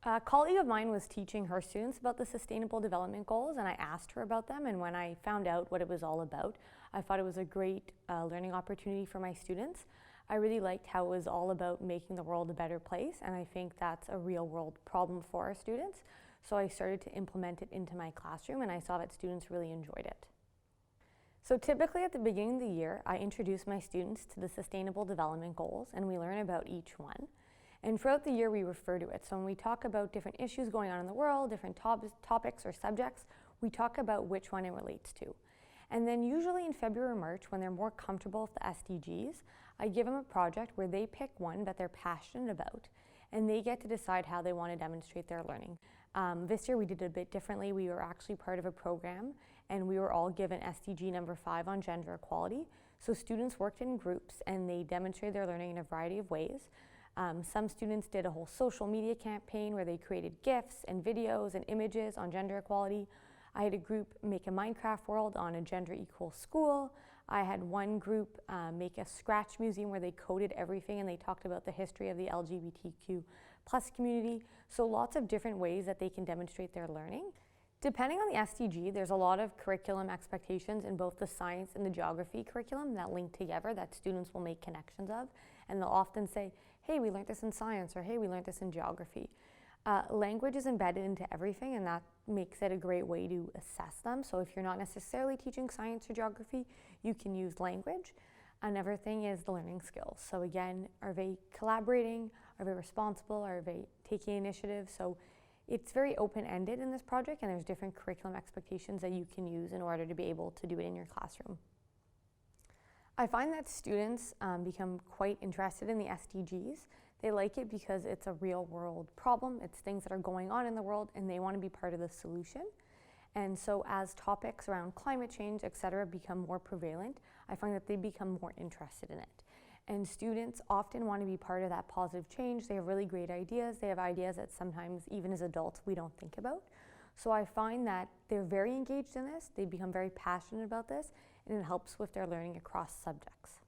A colleague of mine was teaching her students about the Sustainable Development Goals, and I asked her about them, and when I found out what it was all about, I thought it was a great learning opportunity for my students. I really liked how it was all about making the world a better place, and I think that's a real world problem for our students. So I started to implement it into my classroom, and I saw that students really enjoyed it. So typically at the beginning of the year, I introduce my students to the Sustainable Development Goals, and we learn about each one. And throughout the year, we refer to it. So when we talk about different issues going on in the world, different topics or subjects, we talk about which one it relates to. And then usually in February or March, when they're more comfortable with the SDGs, I give them a project where they pick one that they're passionate about, and they get to decide how they want to demonstrate their learning. This year we did it a bit differently. We were actually part of a program, and we were all given SDG number 5 on gender equality. So students worked in groups, and they demonstrated their learning in a variety of ways. Some students did a whole social media campaign where they created GIFs and videos and images on gender equality. I had a group make a Minecraft world on a gender equal school. I had one group make a scratch museum where they coded everything and they talked about the history of the LGBTQ plus community. So lots of different ways that they can demonstrate their learning. Depending on the SDG, there's a lot of curriculum expectations in both the science and the geography curriculum that link together that students will make connections of. And they'll often say, hey, we learned this in science, or hey, we learned this in geography. Language is embedded into everything, and that makes it a great way to assess them. So if you're not necessarily teaching science or geography, you can use language. Another thing is the learning skills. So again, are they collaborating? Are they responsible? Are they taking initiative? So it's very open-ended in this project, and there's different curriculum expectations that you can use in order to be able to do it in your classroom. I find that students become quite interested in the SDGs. They like it because it's a real world problem. It's things that are going on in the world, and they want to be part of the solution. And so as topics around climate change, etc., become more prevalent, I find that they become more interested in it. And students often want to be part of that positive change. They have really great ideas. They have ideas that sometimes, even as adults, we don't think about. So I find that they're very engaged in this. They become very passionate about this, and it helps with their learning across subjects.